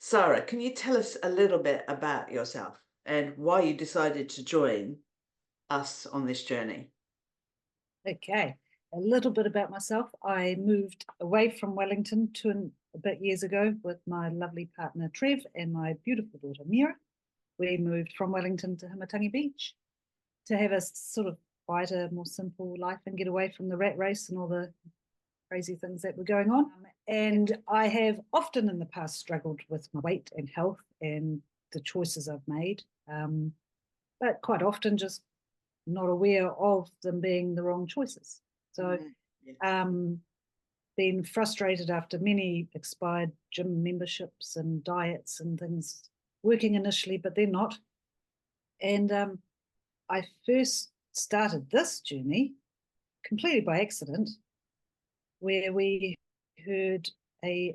Sarah, can you tell us a little bit about yourself and why you decided to join us on this journey? Okay, a little bit about myself. I moved away from Wellington a bit years ago with my lovely partner Trev and my beautiful daughter Mira. We moved from Wellington to Hamatangi Beach to have a sort of quieter, more simple life and get away from the rat race and all the crazy things that were going on. And I have often in the past struggled with my weight and health and the choices I've made, but quite often just not aware of them being the wrong choices. So, Yeah. been frustrated after many expired gym memberships and diets and things working initially, but they're not. And I first started this journey completely by accident, where we heard a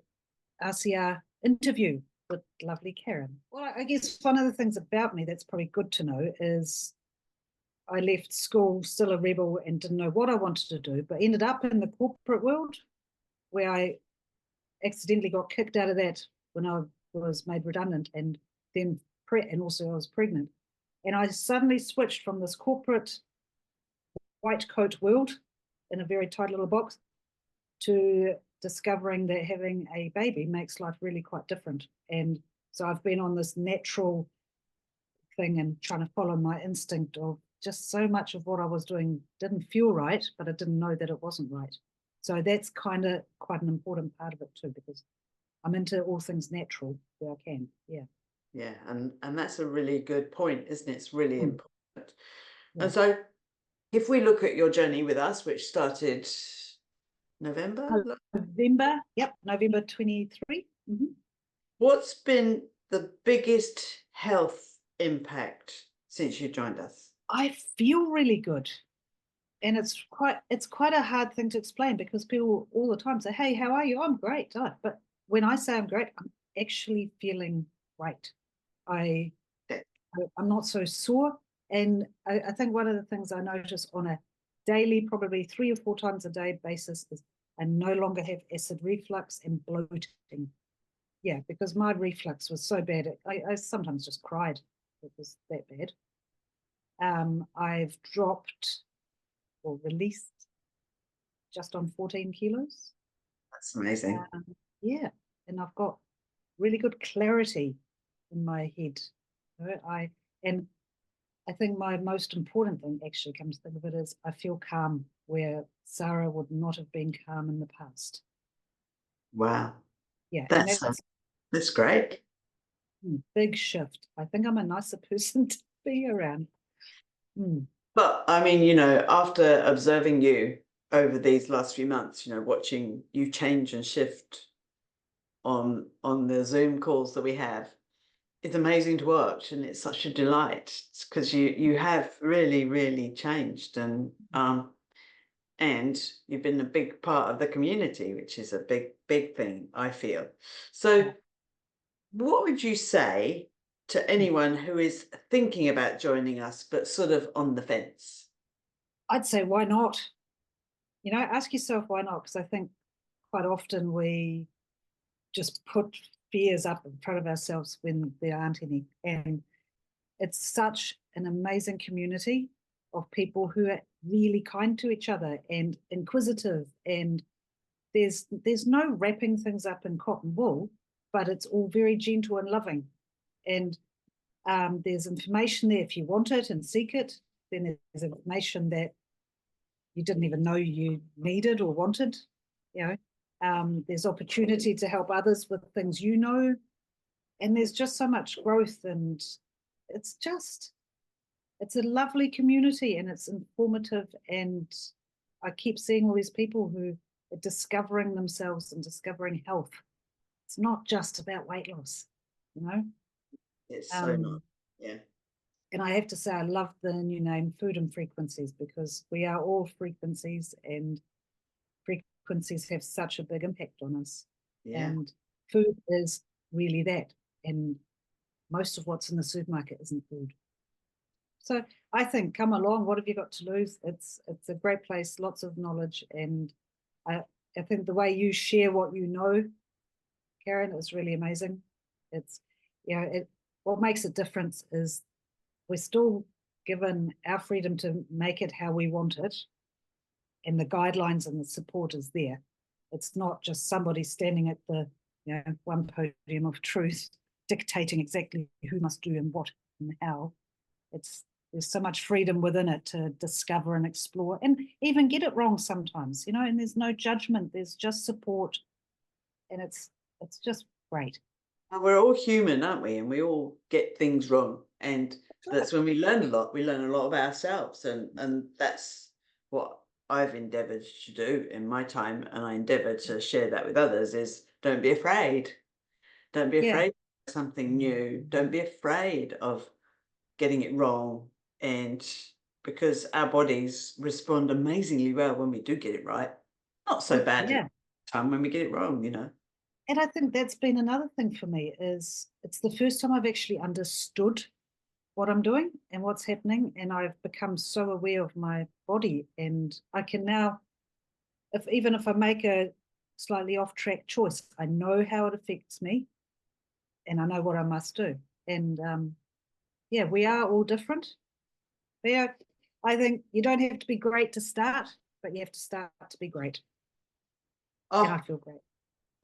RCR interview with lovely Karen. Well, I guess one of the things about me that's probably good to know is I left school still a rebel and didn't know what I wanted to do, but ended up in the corporate world where I accidentally got kicked out of that when I was made redundant, and then and also I was pregnant. And I suddenly switched from this corporate white coat world in a very tight little box to discovering that having a baby makes life really quite different. And so I've been on this natural thing and trying to follow my instinct of just so much of what I was doing didn't feel right, but I didn't know that it wasn't right. So that's kind of quite an important part of it too, because I'm into all things natural where I can. Yeah. Yeah, and that's a really good point, isn't it? It's really Mm, important. yeah. And so if we look at your journey with us, which started November, November. Yep. November 23. Mm-hmm. what's been the biggest health impact since you joined us? I feel really good. And it's quite a hard thing to explain because people all the time say, "Hey, how are you?" I'm great. Oh, but when I say I'm great, I'm actually feeling great. I Okay. I'm not so sore. And I think one of the things I notice on a daily, probably 3 or 4 times a day basis is I no longer have acid reflux and bloating. Yeah, because my reflux was so bad. I sometimes just cried. It was that bad. I've dropped or released just on 14 kilos. That's amazing. Yeah, and I've got really good clarity in my head. You know, and I think my most important thing, actually, comes to think of it, is I feel calm where Sara would not have been calm in the past. Wow. Yeah, and That's that's that's great. a big shift. I think I'm a nicer person to be around. Mm. But I mean, after observing you over these last few months, watching you change and shift on the Zoom calls that we have, it's amazing to watch, and it's such a delight because you have really, really changed, and you've been a big part of the community, which is a big, big thing, I feel. Yeah. So, what would you say to anyone who is thinking about joining us but sort of on the fence? I'd say, why not? Ask yourself why not? Because I think quite often we just put fears up in front of ourselves when there aren't any. And it's such an amazing community of people who are really kind to each other and inquisitive. And there's no wrapping things up in cotton wool, but it's all very gentle and loving. And there's information there if you want it and seek it. Then there's information that you didn't even know you needed or wanted. You know, there's opportunity to help others with things and there's just so much growth, and it's just it's a lovely community and it's informative, and I keep seeing all these people who are discovering themselves and discovering health. It's not just about weight loss, you know. It's so not. um, Yeah. and I have to say I love the new name Food and Frequencies, because we are all frequencies, and frequencies have such a big impact on us, Yeah. and food is really that. And most of what's in the supermarket isn't food. So I think come along. What have you got to lose? It's a great place, lots of knowledge, and I I think the way you share what you know, Karen, is really amazing. It's, what makes a difference is we're still given our freedom to make it how we want it, and the guidelines and the support is there. It's not just somebody standing at the one podium of truth dictating exactly who must do and what and how. There's so much freedom within it to discover and explore and even get it wrong sometimes, and there's no judgment, there's just support, and it's just great. And we're all human, aren't we? And we all get things wrong. And that's when we learn a lot. We learn a lot about ourselves. And that's what I've endeavored to do in my time. And I endeavor to share that with others is don't be afraid. Don't be afraid of something new. Don't be afraid of getting it wrong. And because our bodies respond amazingly well when we do get it right. Not so bad at the time when we get it wrong. And I think that's been another thing for me is it's the first time I've actually understood what I'm doing and what's happening. And I've become so aware of my body. And I can now, even if I make a slightly off track choice, I know how it affects me and I know what I must do. And we are all different. I think you don't have to be great to start, but you have to start to be great. And I feel great.